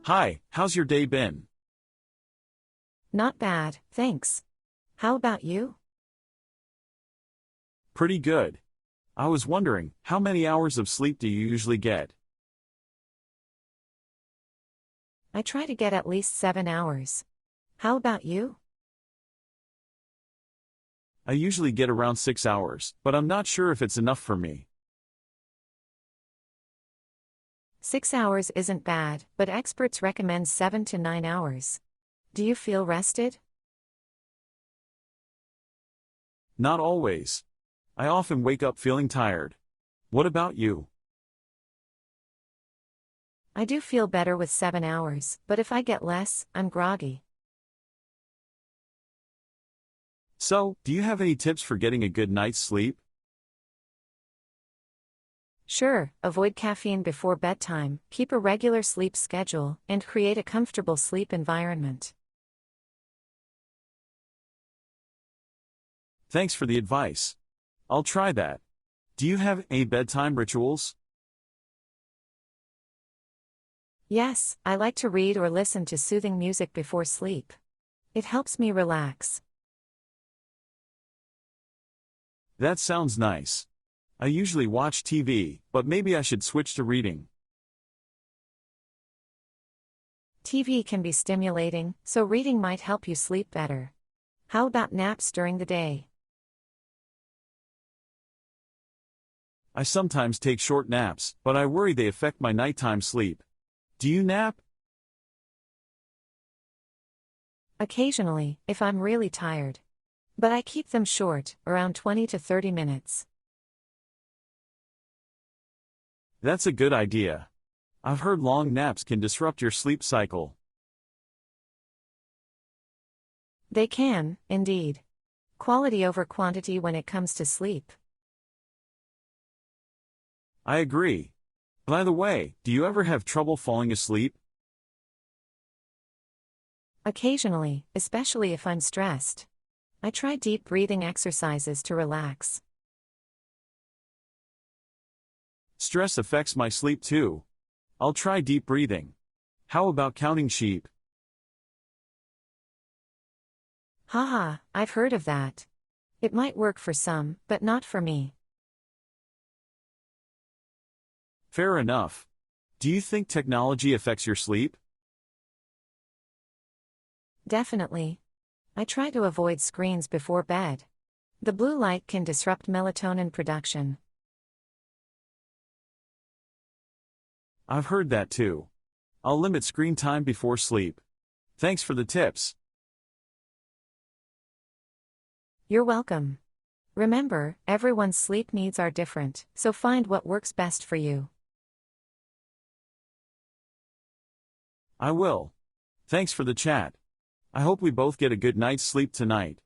Hi, how's your day been? Not bad, thanks. How about you? Pretty good. I was wondering, how many hours of sleep do you usually get? I try to get at least 7 hours. How about you? I usually get around 6 hours, but I'm not sure if it's enough for me. 6 hours isn't bad, but experts recommend 7 to 9 hours. Do you feel rested? Not always. I often wake up feeling tired. What about you? I do feel better with 7 hours, but if I get less, I'm groggy. So, do you have any tips for getting a good night's sleep? Sure, avoid caffeine before bedtime, keep a regular sleep schedule, and create a comfortable sleep environment. Thanks for the advice. I'll try that. Do you have any bedtime rituals? Yes, I like to read or listen to soothing music before sleep. It helps me relax. That sounds nice. I usually watch TV, but maybe I should switch to reading. TV can be stimulating, so reading might help you sleep better. How about naps during the day? I sometimes take short naps, but I worry they affect my nighttime sleep. Do you nap? Occasionally, if I'm really tired. But I keep them short, around 20 to 30 minutes. That's a good idea. I've heard long naps can disrupt your sleep cycle. They can, indeed. Quality over quantity when it comes to sleep. I agree. By the way, do you ever have trouble falling asleep? Occasionally, especially if I'm stressed. I try deep breathing exercises to relax. Stress affects my sleep too. I'll try deep breathing. How about counting sheep? Haha, I've heard of that. It might work for some, but not for me. Fair enough. Do you think technology affects your sleep? Definitely. I try to avoid screens before bed. The blue light can disrupt melatonin production. I've heard that too. I'll limit screen time before sleep. Thanks for the tips. You're welcome. Remember, everyone's sleep needs are different, so find what works best for you. I will. Thanks for the chat. I hope we both get a good night's sleep tonight.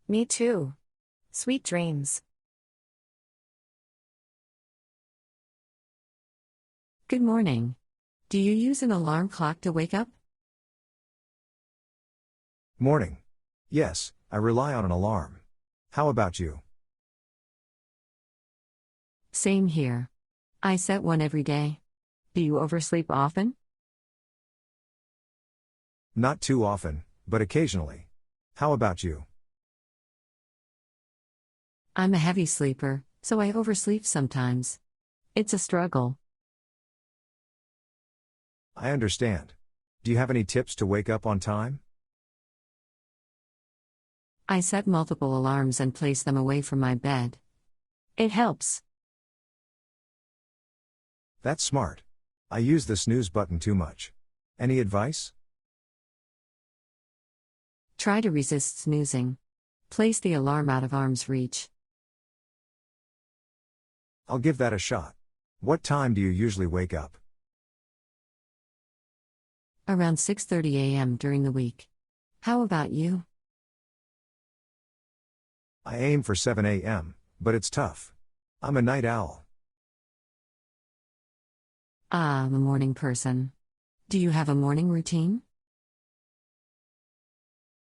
Me too. Sweet dreams. Good morning. Do you use an alarm clock to wake up? Morning. Yes, I rely on an alarm. How about you? Same here. I set one every day. Do you oversleep often? Not too often, but occasionally. How about you? I'm a heavy sleeper, so I oversleep sometimes. It's a struggle. I understand. Do you have any tips to wake up on time? I set multiple alarms and place them away from my bed. It helps. That's smart. I use the snooze button too much. Any advice? Try to resist snoozing. Place the alarm out of arm's reach. I'll give that a shot. What time do you usually wake up? Around 6:30 a.m. during the week. How about you? I aim for 7 a.m., but it's tough. I'm a night owl. I'm a morning person. Do you have a morning routine?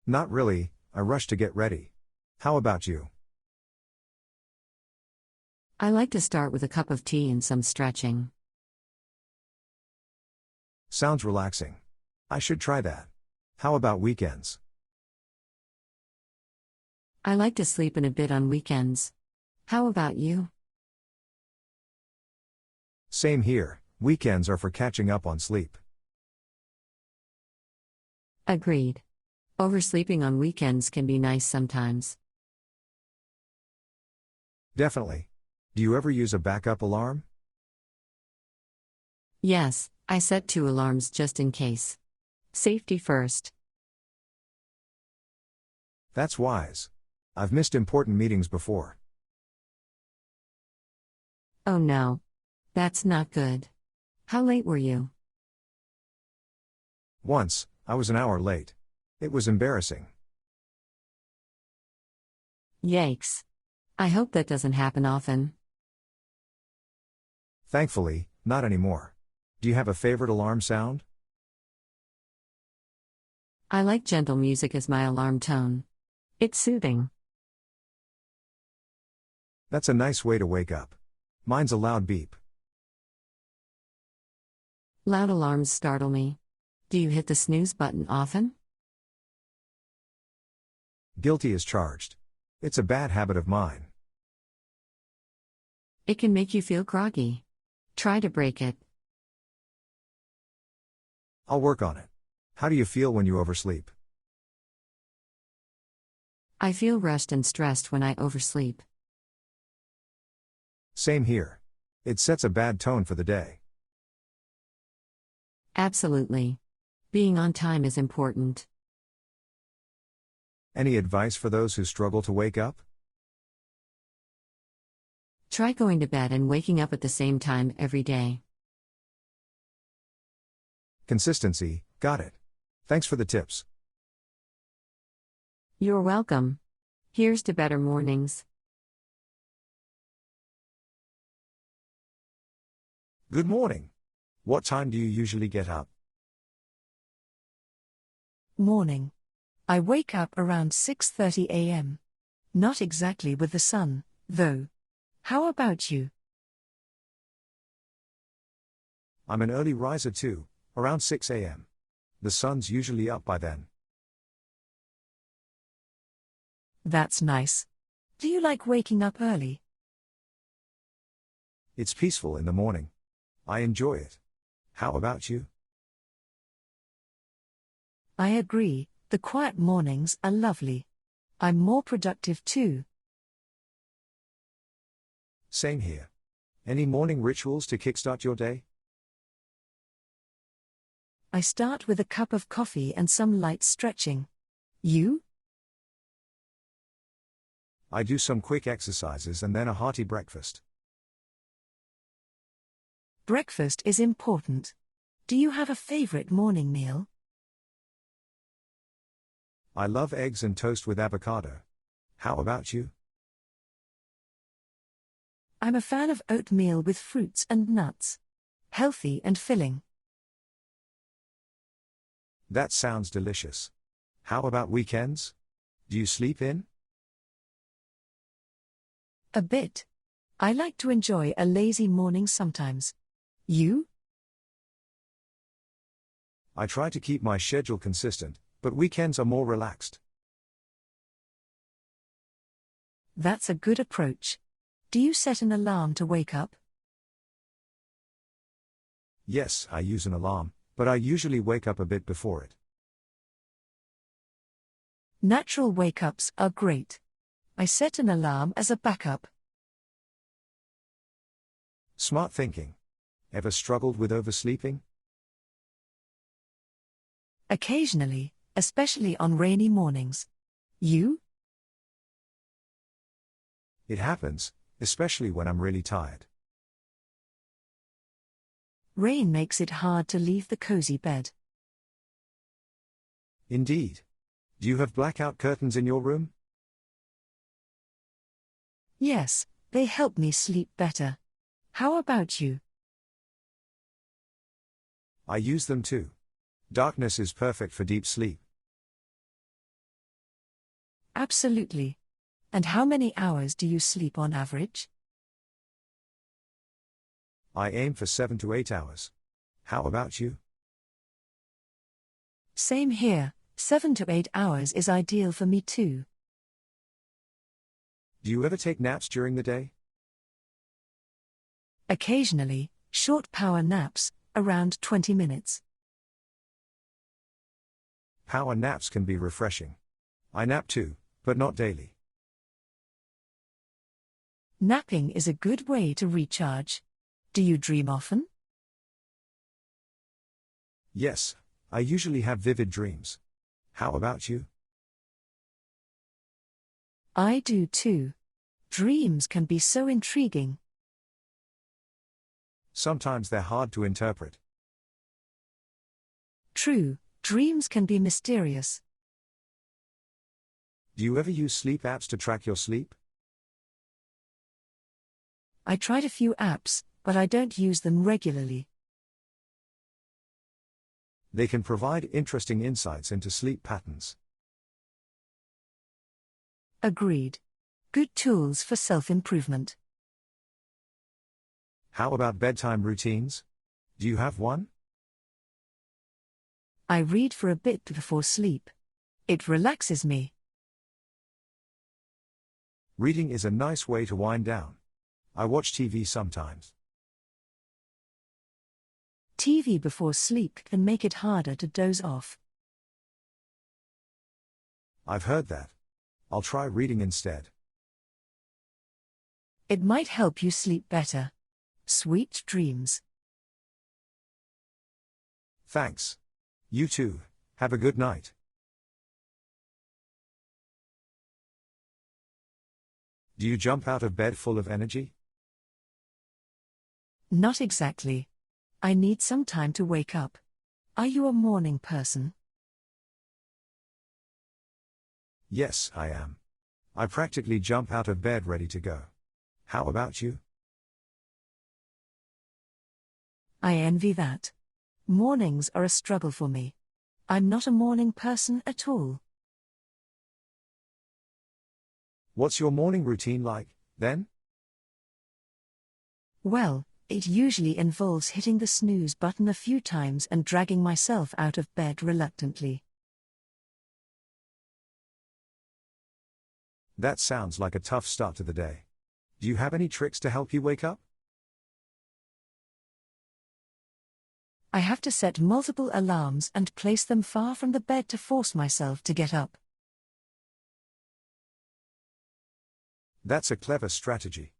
Not really, I rush to get ready. How about you? I like to start with a cup of tea and some stretching. Sounds relaxing. I should try that. How about weekends? I like to sleep in a bit on weekends. How about you? Same here, weekends are for catching up on sleep. Agreed. Oversleeping on weekends can be nice sometimes. Definitely. Do you ever use a backup alarm? Yes, I set 2 alarms just in case. Safety first. That's wise. I've missed important meetings before. Oh no. That's not good. How late were you? Once, I was an hour late. It was embarrassing. Yikes. I hope that doesn't happen often. Thankfully, not anymore. Do you have a favorite alarm sound? I like gentle music as my alarm tone. It's soothing. That's a nice way to wake up. Mine's a loud beep. Loud alarms startle me. Do you hit the snooze button often? Guilty as charged. It's a bad habit of mine. It can make you feel groggy. Try to break it. I'll work on it. How do you feel when you oversleep? I feel rushed and stressed when I oversleep. Same here. It sets a bad tone for the day. Absolutely. Being on time is important. Any advice for those who struggle to wake up? Try going to bed and waking up at the same time every day. Consistency, got it. Thanks for the tips. You're welcome. Here's to better mornings. Good morning. What time do you usually get up? Morning. I wake up around 6:30 a.m. Not exactly with the sun, though. How about you? I'm an early riser too, around 6 a.m. The sun's usually up by then. That's nice. Do you like waking up early? It's peaceful in the morning. I enjoy it. How about you? I agree, the quiet mornings are lovely. I'm more productive too. Same here. Any morning rituals to kickstart your day? I start with a cup of coffee and some light stretching. You? I do some quick exercises and then a hearty breakfast. Breakfast is important. Do you have a favorite morning meal? I love eggs and toast with avocado. How about you? I'm a fan of oatmeal with fruits and nuts. Healthy and filling. That sounds delicious. How about weekends? Do you sleep in? A bit. I like to enjoy a lazy morning sometimes. You? I try to keep my schedule consistent, but weekends are more relaxed. That's a good approach. Do you set an alarm to wake up? Yes, I use an alarm, but I usually wake up a bit before it. Natural wake-ups are great. I set an alarm as a backup. Smart thinking. Ever struggled with oversleeping? Occasionally, especially on rainy mornings. You? It happens, especially when I'm really tired. Rain makes it hard to leave the cozy bed. Indeed. Do you have blackout curtains in your room? Yes, they help me sleep better. How about you? I use them too. Darkness is perfect for deep sleep. Absolutely. And how many hours do you sleep on average? I aim for 7 to 8 hours. How about you? Same here, 7 to 8 hours is ideal for me too. Do you ever take naps during the day? Occasionally, short power naps, around 20 minutes. Power naps can be refreshing. I nap too, but not daily. Napping is a good way to recharge. Do you dream often? Yes, I usually have vivid dreams. How about you? I do too. Dreams can be so intriguing. Sometimes they're hard to interpret. True, dreams can be mysterious. Do you ever use sleep apps to track your sleep? I tried a few apps, but I don't use them regularly. They can provide interesting insights into sleep patterns. Agreed. Good tools for self-improvement. How about bedtime routines? Do you have one? I read for a bit before sleep. It relaxes me. Reading is a nice way to wind down. I watch TV sometimes. TV before sleep can make it harder to doze off. I've heard that. I'll try reading instead. It might help you sleep better. Sweet dreams. Thanks. You too. Have a good night. Do you jump out of bed full of energy? Not exactly. I need some time to wake up. Are you a morning person? Yes, I am. I practically jump out of bed ready to go. How about you? I envy that. Mornings are a struggle for me. I'm not a morning person at all. What's your morning routine like, then? Well, it usually involves hitting the snooze button a few times and dragging myself out of bed reluctantly. That sounds like a tough start to the day. Do you have any tricks to help you wake up? I have to set multiple alarms and place them far from the bed to force myself to get up. That's a clever strategy.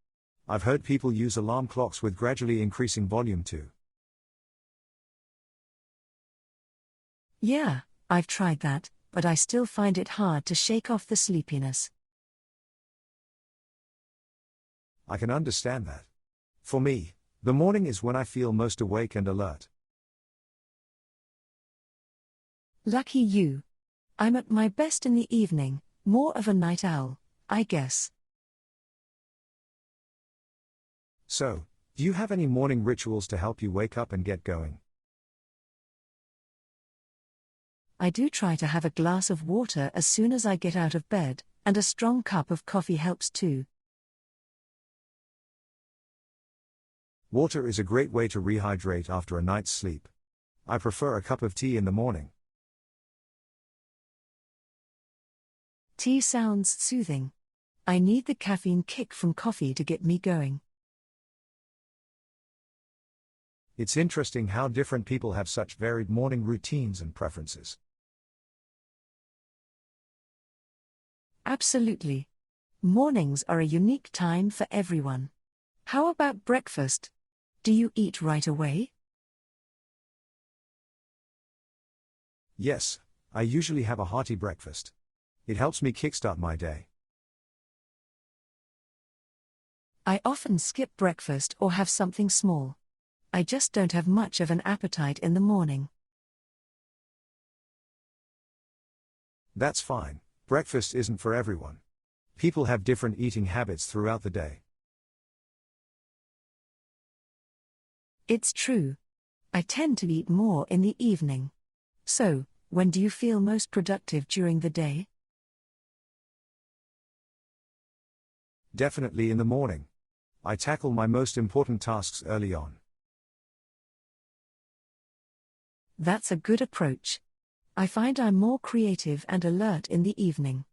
I've heard people use alarm clocks with gradually increasing volume too. Yeah, I've tried that, but I still find it hard to shake off the sleepiness. I can understand that. For me, the morning is when I feel most awake and alert. Lucky you. I'm at my best in the evening, more of a night owl, I guess. So, do you have any morning rituals to help you wake up and get going? I do try to have a glass of water as soon as I get out of bed, and a strong cup of coffee helps too. Water is a great way to rehydrate after a night's sleep. I prefer a cup of tea in the morning. Tea sounds soothing. I need the caffeine kick from coffee to get me going. It's interesting how different people have such varied morning routines and preferences. Absolutely. Mornings are a unique time for everyone. How about breakfast? Do you eat right away? Yes, I usually have a hearty breakfast. It helps me kickstart my day. I often skip breakfast or have something small. I just don't have much of an appetite in the morning. That's fine. Breakfast isn't for everyone. People have different eating habits throughout the day. It's true. I tend to eat more in the evening. So, when do you feel most productive during the day? Definitely in the morning. I tackle my most important tasks early on. That's a good approach. I find I'm more creative and alert in the evening.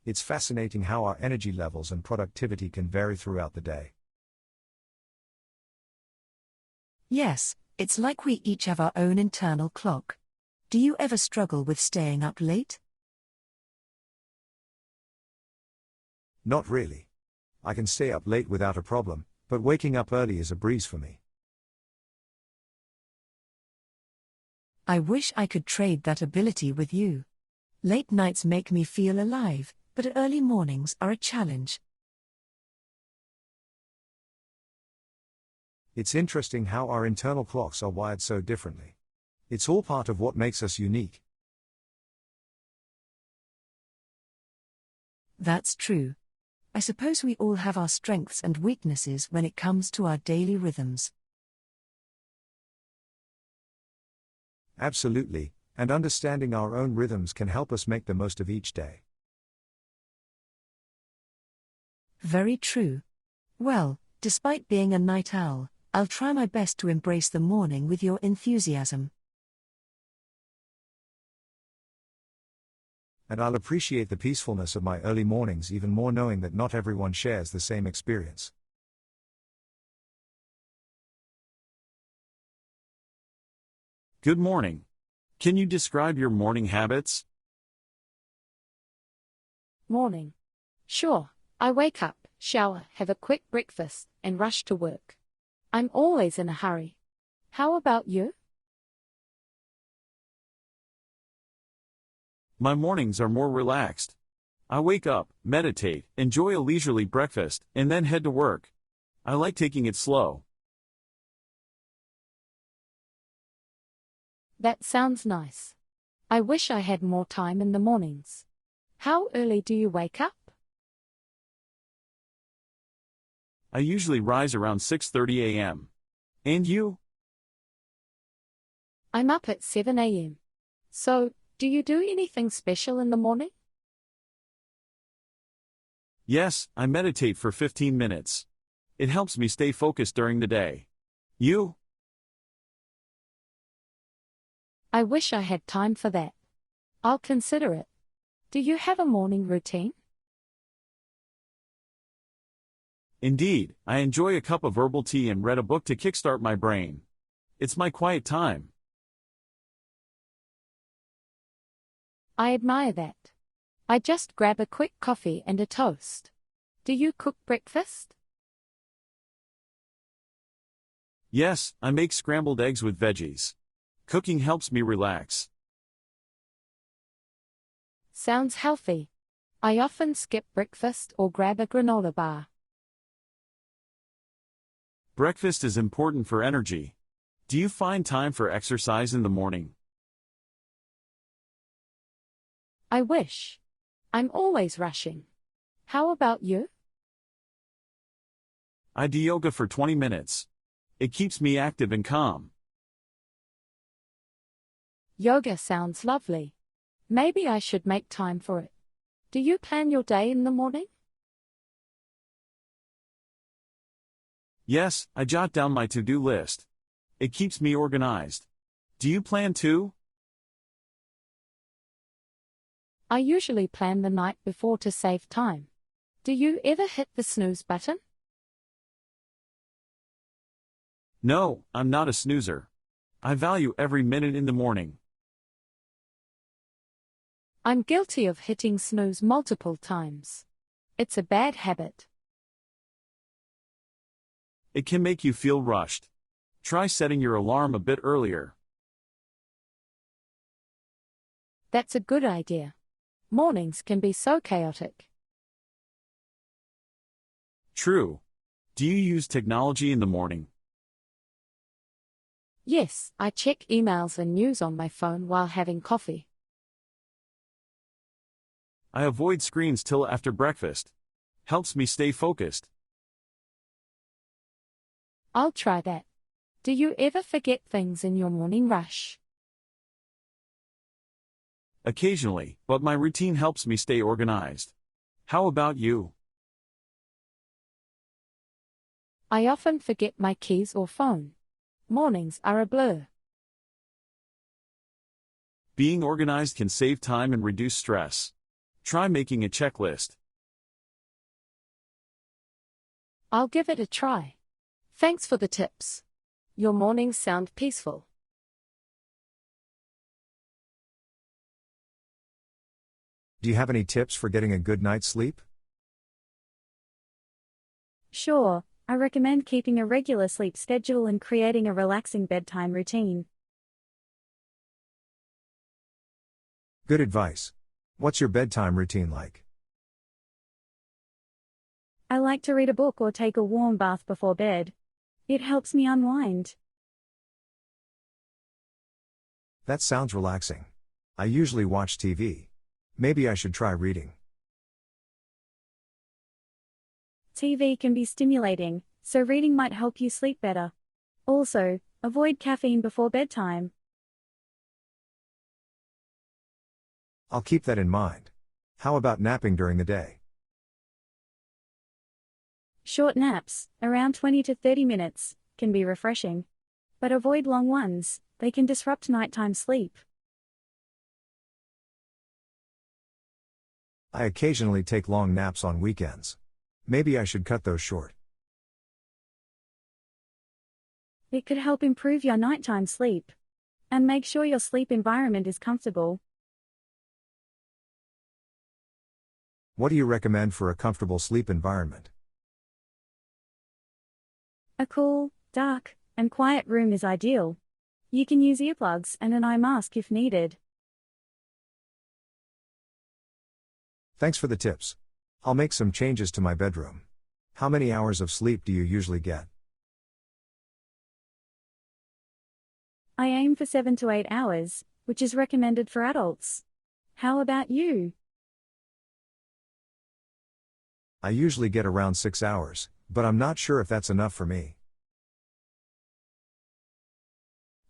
It's fascinating how our energy levels and productivity can vary throughout the day. Yes, it's like we each have our own internal clock. Do you ever struggle with staying up late? Not really. I can stay up late without a problem, but waking up early is a breeze for me. I wish I could trade that ability with you. Late nights make me feel alive, but early mornings are a challenge. It's interesting how our internal clocks are wired so differently. It's all part of what makes us unique. That's true. I suppose we all have our strengths and weaknesses when it comes to our daily rhythms. Absolutely, and understanding our own rhythms can help us make the most of each day. Very true. Well, despite being a night owl, I'll try my best to embrace the morning with your enthusiasm. And I'll appreciate the peacefulness of my early mornings even more knowing that not everyone shares the same experience. Good morning. Can you describe your morning habits? Morning. Sure, I wake up, shower, have a quick breakfast, and rush to work. I'm always in a hurry. How about you? My mornings are more relaxed. I wake up, meditate, enjoy a leisurely breakfast, and then head to work. I like taking it slow. That sounds nice. I wish I had more time in the mornings. How early do you wake up? I usually rise around 6:30 a.m. And you? I'm up at 7 a.m. So, do you do anything special in the morning? Yes, I meditate for 15 minutes. It helps me stay focused during the day. You? I wish I had time for that. I'll consider it. Do you have a morning routine? Indeed, I enjoy a cup of herbal tea and read a book to kickstart my brain. It's my quiet time. I admire that. I just grab a quick coffee and a toast. Do you cook breakfast? Yes, I make scrambled eggs with veggies. Cooking helps me relax. Sounds healthy. I often skip breakfast or grab a granola bar. Breakfast is important for energy. Do you find time for exercise in the morning? I wish. I'm always rushing. How about you? I do yoga for 20 minutes. It keeps me active and calm. Yoga sounds lovely. Maybe I should make time for it. Do you plan your day in the morning? Yes, I jot down my to-do list. It keeps me organized. Do you plan too? I usually plan the night before to save time. Do you ever hit the snooze button? No, I'm not a snoozer. I value every minute in the morning. I'm guilty of hitting snooze multiple times. It's a bad habit. It can make you feel rushed. Try setting your alarm a bit earlier. That's a good idea. Mornings can be so chaotic. True. Do you use technology in the morning? Yes, I check emails and news on my phone while having coffee. I avoid screens till after breakfast. Helps me stay focused. I'll try that. Do you ever forget things in your morning rush? Occasionally, but my routine helps me stay organized. How about you? I often forget my keys or phone. Mornings are a blur. Being organized can save time and reduce stress. Try making a checklist. I'll give it a try. Thanks for the tips. Your mornings sound peaceful. Do you have any tips for getting a good night's sleep? Sure, I recommend keeping a regular sleep schedule and creating a relaxing bedtime routine. Good advice. What's your bedtime routine like? I like to read a book or take a warm bath before bed. It helps me unwind. That sounds relaxing. I usually watch TV. Maybe I should try reading. TV can be stimulating, so reading might help you sleep better. Also, avoid caffeine before bedtime. I'll keep that in mind. How about napping during the day? Short naps, around 20 to 30 minutes, can be refreshing. But avoid long ones, they can disrupt nighttime sleep. I occasionally take long naps on weekends. Maybe I should cut those short. It could help improve your nighttime sleep. And make sure your sleep environment is comfortable. What do you recommend for a comfortable sleep environment? A cool, dark, and quiet room is ideal. You can use earplugs and an eye mask if needed. Thanks for the tips. I'll make some changes to my bedroom. How many hours of sleep do you usually get? I aim for 7 to 8 hours, which is recommended for adults. How about you? I usually get around 6 hours, but I'm not sure if that's enough for me.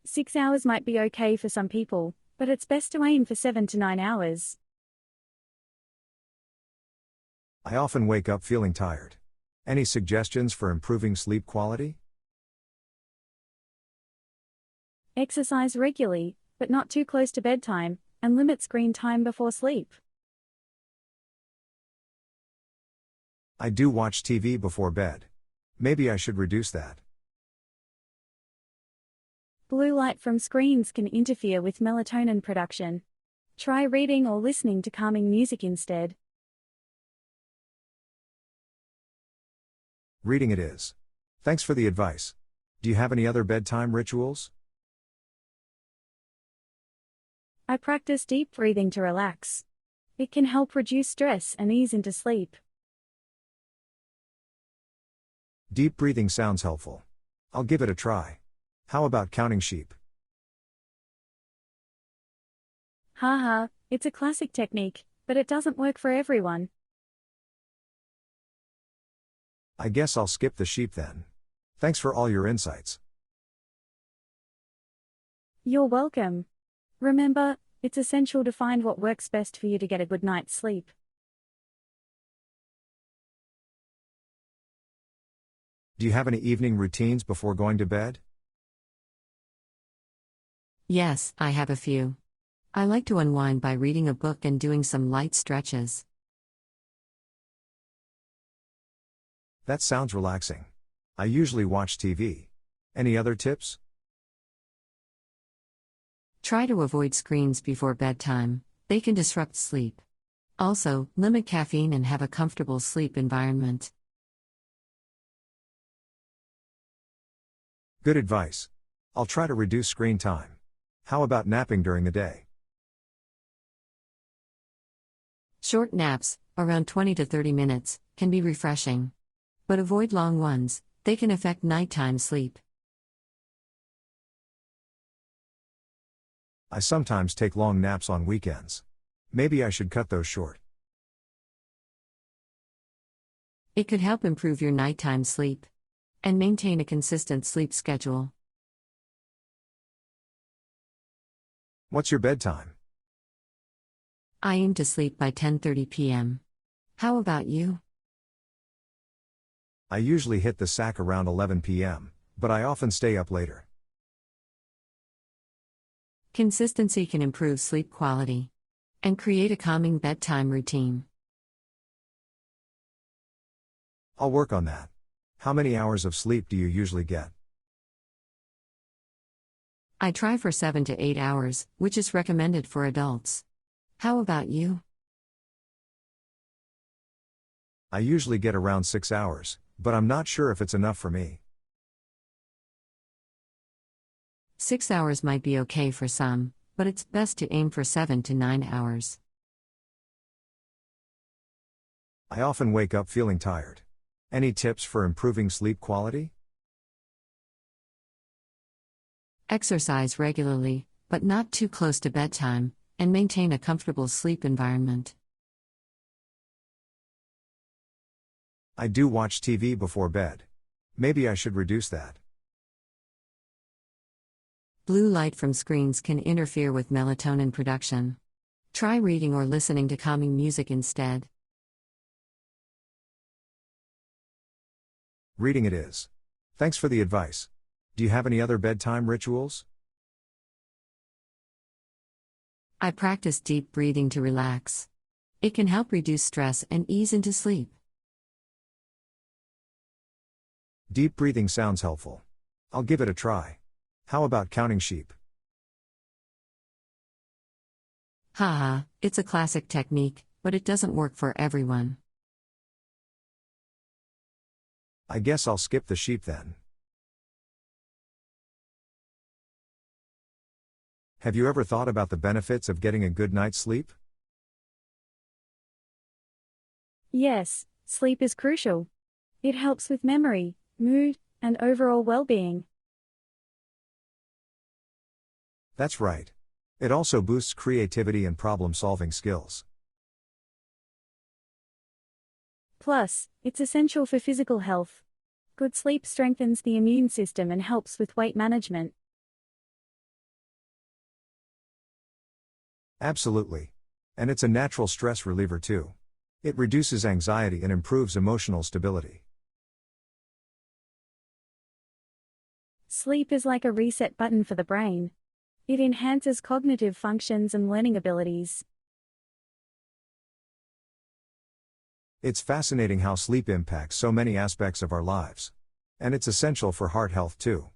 6 hours might be okay for some people, but it's best to aim for 7 to 9 hours. I often wake up feeling tired. Any suggestions for improving sleep quality? Exercise regularly, but not too close to bedtime, and limit screen time before sleep. I do watch TV before bed. Maybe I should reduce that. Blue light from screens can interfere with melatonin production. Try reading or listening to calming music instead. Reading it is. Thanks for the advice. Do you have any other bedtime rituals? I practice deep breathing to relax. It can help reduce stress and ease into sleep. Deep breathing sounds helpful. I'll give it a try. How about counting sheep? Haha, it's a classic technique, but it doesn't work for everyone. I guess I'll skip the sheep then. Thanks for all your insights. You're welcome. Remember, it's essential to find what works best for you to get a good night's sleep. Do you have any evening routines before going to bed? Yes, I have a few. I like to unwind by reading a book and doing some light stretches. That sounds relaxing. I usually watch TV. Any other tips? Try to avoid screens before bedtime, they can disrupt sleep. Also, limit caffeine and have a comfortable sleep environment. Good advice. I'll try to reduce screen time. How about napping during the day? Short naps, around 20 to 30 minutes, can be refreshing. But avoid long ones, they can affect nighttime sleep. I sometimes take long naps on weekends. Maybe I should cut those short. It could help improve your nighttime sleep and maintain a consistent sleep schedule. What's your bedtime? I aim to sleep by 10:30 p.m. How about you? I usually hit the sack around 11 p.m., but I often stay up later. Consistency can improve sleep quality and create a calming bedtime routine. I'll work on that. How many hours of sleep do you usually get? I try for 7 to 8 hours, which is recommended for adults. How about you? I usually get around 6 hours, but I'm not sure if it's enough for me. 6 hours might be okay for some, but it's best to aim for 7 to 9 hours. I often wake up feeling tired. Any tips for improving sleep quality? Exercise regularly, but not too close to bedtime, and maintain a comfortable sleep environment. I do watch TV before bed. Maybe I should reduce that. Blue light from screens can interfere with melatonin production. Try reading or listening to calming music instead. Reading it is. Thanks for the advice. Do you have any other bedtime rituals? I practice deep breathing to relax. It can help reduce stress and ease into sleep. Deep breathing sounds helpful. I'll give it a try. How about counting sheep? Haha, it's a classic technique, but it doesn't work for everyone. I guess I'll skip the sheep then. Have you ever thought about the benefits of getting a good night's sleep? Yes, sleep is crucial. It helps with memory, mood, and overall well-being. That's right. It also boosts creativity and problem-solving skills. Plus, it's essential for physical health. Good sleep strengthens the immune system and helps with weight management. Absolutely. And it's a natural stress reliever too. It reduces anxiety and improves emotional stability. Sleep is like a reset button for the brain. It enhances cognitive functions and learning abilities. It's fascinating how sleep impacts so many aspects of our lives. And it's essential for heart health too.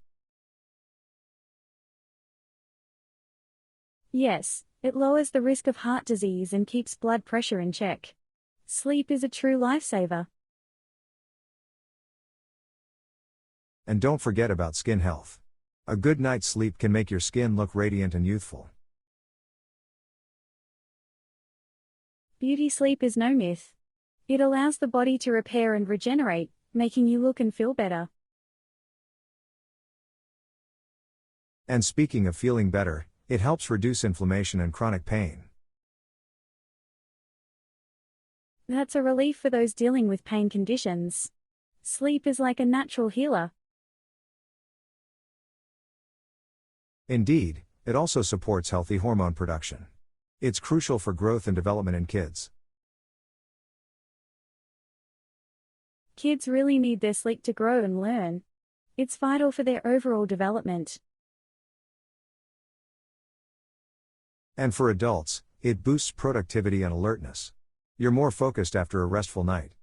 Yes, it lowers the risk of heart disease and keeps blood pressure in check. Sleep is a true lifesaver. And don't forget about skin health. A good night's sleep can make your skin look radiant and youthful. Beauty sleep is no myth. It allows the body to repair and regenerate, making you look and feel better. And speaking of feeling better, it helps reduce inflammation and chronic pain. That's a relief for those dealing with pain conditions. Sleep is like a natural healer. Indeed, it also supports healthy hormone production. It's crucial for growth and development in kids. Kids really need their sleep to grow and learn. It's vital for their overall development. And for adults, it boosts productivity and alertness. You're more focused after a restful night.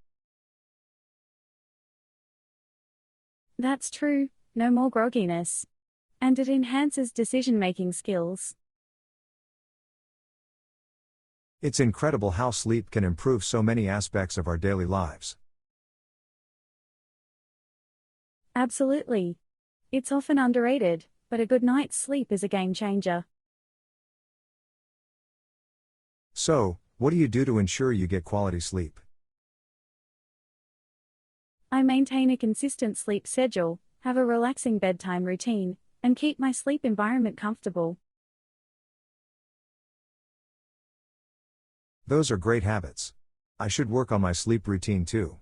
That's true, no more grogginess. And it enhances decision-making skills. It's incredible how sleep can improve so many aspects of our daily lives. Absolutely. It's often underrated, but a good night's sleep is a game changer. So, what do you do to ensure you get quality sleep? I maintain a consistent sleep schedule, have a relaxing bedtime routine, and keep my sleep environment comfortable. Those are great habits. I should work on my sleep routine too.